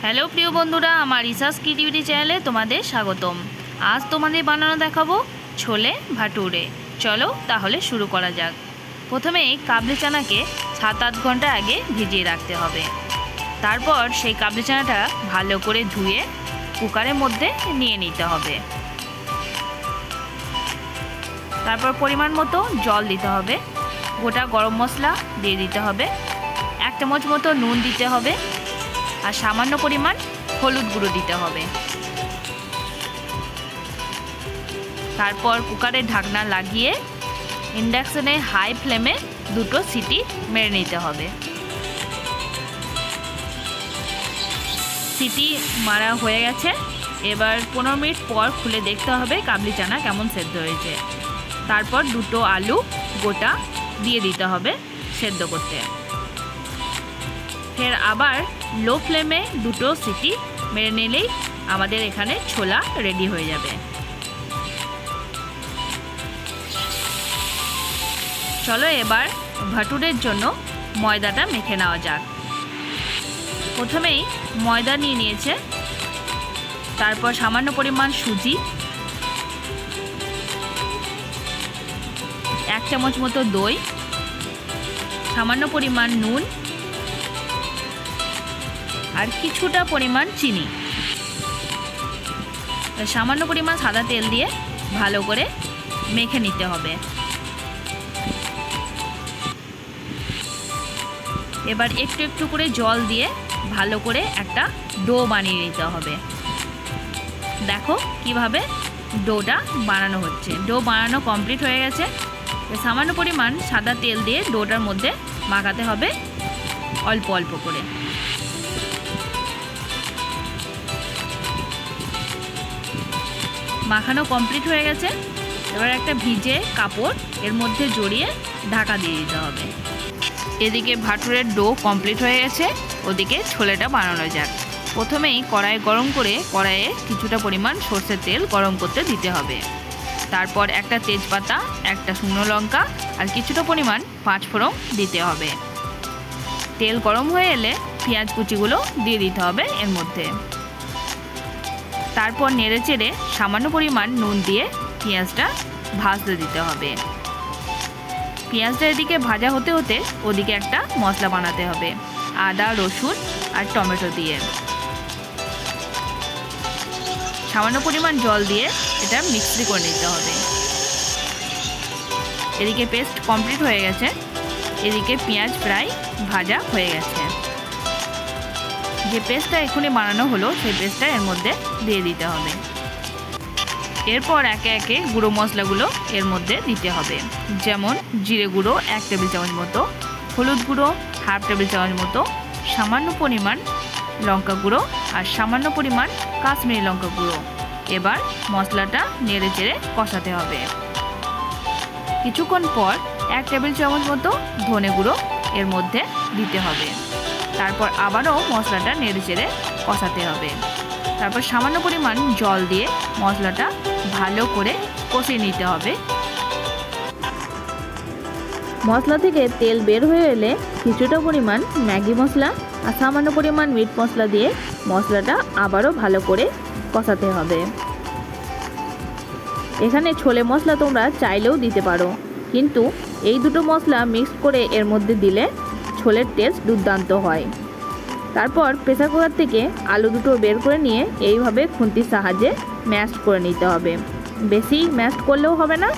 Hello প্রিয় বন্ধুরা, আমার রিসার্চ ক্রিয়েটিভিটি চ্যানেলে তোমাদের স্বাগতম। আজ তোমাদের বানানো দেখাবো ছোলে ভাটুরে। চলো তাহলে শুরু করা যাক। প্রথমেই কাবলি চানাকে 7-8 ঘন্টা আগে ভিজিয়ে রাখতে হবে। তারপর সেই কাবলি চানাটা ভালো করে ধুয়ে কুকারের মধ্যে নিয়ে নিতে হবে। তারপর পরিমাণ মতো জল দিতে হবে, গোটা গরম মশলা দিয়ে দিতে হবে, 1 চামচ মতো নুন দিতে হবে আর সামান্য পরিমাণ হলুদ গুঁড়ো দিতে হবে। তারপর কুকারের ঢাকনা লাগিয়ে ইন্ডাকশনে হাই ফ্লেমে 2 সিটি মেরে নিতে হবে। সিটি মারা হয়ে গেছে। এবার 15 মিনিট পর খুলে দেখতে হবে কাবলি চানা কেমন সেদ্ধ হয়েছে। তারপর 2 আলু গোটা দিয়ে দিতে হবে সেদ্ধ করতে। ফের আবার লো ফ্লেমে 2 সিটি মেরে নিলেই আমাদের এখানে ছোলা রেডি হয়ে যাবে। চলো এবার ভাটুরের জন্য ময়দাটা মেখে নেওয়া যাক। প্রথমেই ময়দা নিয়ে নিয়েছে, তারপর সামান্য পরিমাণ সুজি, 1 চামচ মতো দই, সামান্য পরিমাণ নুন আর কিছুটা পরিমাণ চিনি, সামান্য পরিমাণ সাদা তেল দিয়ে ভালো করে মেখে নিতে হবে। এবার একটু একটু করে জল দিয়ে ভালো করে একটা ডো বানিয়ে নিতে হবে। দেখো কিভাবে ডোটা বানানো হচ্ছে। ডো বানানো কমপ্লিট হয়ে গেছে। সামান্য পরিমাণ সাদা তেল দিয়ে ডোটার মধ্যে মাখাতে হবে অল্প অল্প করে। মাখানো কমপ্লিট হয়ে গেছে। এবার একটা ভিজে কাপড় এর মধ্যে জড়িয়ে ঢাকা দিয়ে দিতে হবে। এদিকে ভাটুরের ডো কমপ্লিট হয়ে গেছে, ওদিকে ছোলেটা বানানো যাক। প্রথমেই কড়াই গরম করে কড়াইয়ে কিছুটা পরিমাণ সরষের তেল গরম করতে দিতে হবে। তারপর একটা তেজপাতা, একটা শুকনো লঙ্কা আর কিছুটা পরিমাণ 5 ফোড়ন দিতে হবে। তেল গরম হয়ে এলে পেঁয়াজ কুচিগুলো দিয়ে দিতে হবে এর মধ্যে। তারপর নেড়ে চেড়ে সামান্য পরিমাণ নুন দিয়ে পেঁয়াজটা ভাজতে দিতে হবে। পেঁয়াজটা এদিকে ভাজা হতে হতে ওদিকে একটা মশলা বানাতে হবে, আদা রসুন আর টমেটো দিয়ে। সামান্য পরিমাণ জল দিয়ে এটা মিক্সি করে নিতে হবে। এদিকে পেস্ট কমপ্লিট হয়ে গেছে। এদিকে পেঁয়াজ প্রায় ভাজা হয়ে গেছে। যে পেস্টটা এখনই বানানো হলো সেই পেস্টটা এর মধ্যে দিয়ে দিতে হবে। এরপর একে একে গুঁড়ো মশলাগুলো এর মধ্যে দিতে হবে, যেমন জিরে গুঁড়ো 1 টেবিল চামচ মতো, হলুদ গুঁড়ো 1/2 টেবিল চামচ মতো, সামান্য পরিমাণ লঙ্কা গুঁড়ো আর সামান্য পরিমাণ কাশ্মীরি লঙ্কা গুঁড়ো। এবার মশলাটা নেড়ে চেড়ে কষাতে হবে। কিছুক্ষণ পর 1 টেবিল চামচ মতো ধনে গুঁড়ো এর মধ্যে দিতে হবে। তারপর আবারও মশলাটা নেড়ে চেড়ে কষাতে হবে। তারপর সামান্য পরিমাণ জল দিয়ে মশলাটা ভালো করে কষিয়ে নিতে হবে। মশলা থেকে তেল বের হয়ে এলে কিছুটা পরিমাণ ম্যাগি মশলা আর সামান্য পরিমাণ মিট মশলা দিয়ে মশলাটা আবারও ভালো করে কষাতে হবে। এখানে ছোলে মশলা তোমরা চাইলেও দিতে পারো, কিন্তু এই 2 মশলা মিক্স করে এর মধ্যে দিলে ছোলের টেস্ট দুর্দান্ত হয়। তারপর প্রেসার কুকার থেকে আলু 2 বের করে নিয়ে এইভাবে খুন্তির সাহায্যে ম্যাশ করে নিতে হবে। বেশি ম্যাশ করলেও হবে না,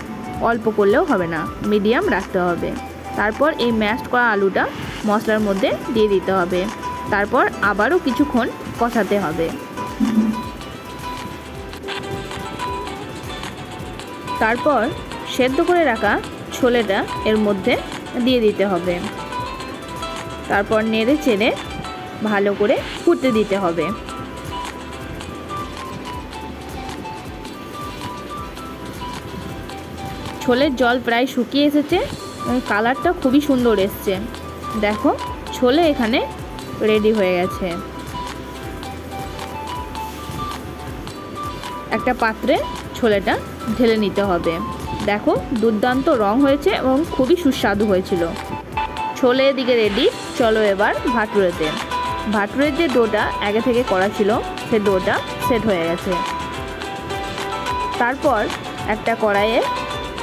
অল্প করলেও হবে না, মিডিয়াম রাখতে হবে। তারপর এই ম্যাশ করা আলুটা মশলার মধ্যে দিয়ে দিতে হবে। তারপর আবারও কিছুক্ষণ কষাতে হবে। তারপর সেদ্ধ করে রাখা ছোলেটা এর মধ্যে দিয়ে দিতে হবে। তারপর নেড়ে চেড়ে ভালো করে ফুটতে দিতে হবে। ছোলের জল প্রায় শুকিয়ে এসেছে, কালারটা খুবই সুন্দর এসছে। দেখো ছোলে এখানে রেডি হয়ে গেছে। একটা পাত্রে ছোলেটা ঢেলে নিতে হবে। দেখো দুর্দান্ত রং হয়েছে এবং খুবই সুস্বাদু হয়েছিল। ছোলে এদিকে রেডি। চলো এবার ভাটুরেতে। ভাটুরের যে ডোটা আগে থেকে করা ছিল সে ডোটা সেট হয়ে গেছে। তারপর একটা কড়াইয়ে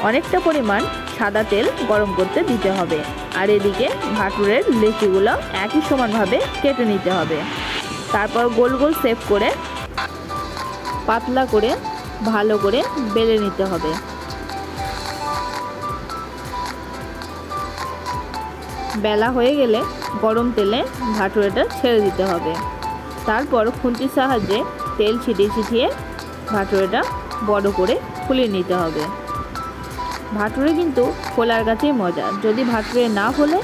অনেকটা পরিমাণ সাদা তেল গরম করতে দিতে হবে। আর এদিকে ভাটুরের লেচিগুলো একই সমানভাবে কেটে নিতে হবে। তারপর গোল গোল শেপ করে পাতলা করে ভালো করে বেলে নিতে হবে। বেলা হয়ে গেলে গরম তেলে ভাটুরেটা ছেড়ে দিতে হবে। তারপর খুন্তির সাহায্যে তেল ছিটিয়ে ছিটিয়ে ভাটুরেটা বড় করে ফুলিয়ে নিতে হবে। ভাটুরে কিন্তু ফোলার কাছেই মজা, যদি ভাটুরে না ফোলে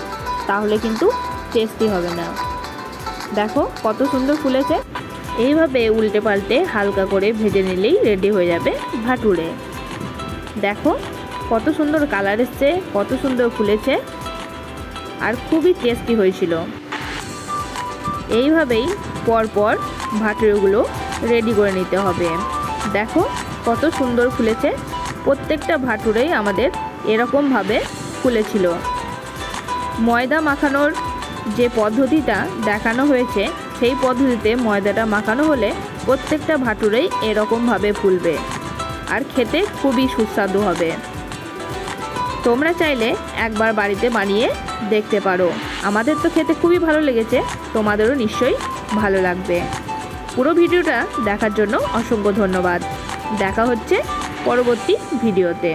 তাহলে কিন্তু টেস্টি হবে না। দেখো কত সুন্দর ফুলেছে। এইভাবে উল্টে পাল্টে হালকা করে ভেজে নিলেই রেডি হয়ে যাবে ভাটুরে। দেখো কত সুন্দর কালার এসছে, কত সুন্দর ফুলেছে আর খুবই টেস্টি হয়েছিল। এইভাবেই পরপর ভাটুরেগুলো রেডি করে নিতে হবে। দেখো কত সুন্দর ফুলেছে, প্রত্যেকটা ভাটুরেই আমাদের এরকমভাবে ফুলেছিল। ময়দা মাখানোর যে পদ্ধতিটা দেখানো হয়েছে সেই পদ্ধতিতে ময়দাটা মাখানো হলে প্রত্যেকটা ভাটুরেই এরকমভাবে ফুলবে আর খেতে খুবই সুস্বাদু হবে। তোমরা চাইলে একবার বাড়িতে বানিয়ে দেখতে পারো। আমাদের তো খেতে খুবই ভালো লেগেছে, তোমাদেরও নিশ্চয়ই ভালো লাগবে। পুরো ভিডিওটা দেখার জন্য অসংখ্য ধন্যবাদ। দেখা হচ্ছে পরবর্তী ভিডিওতে।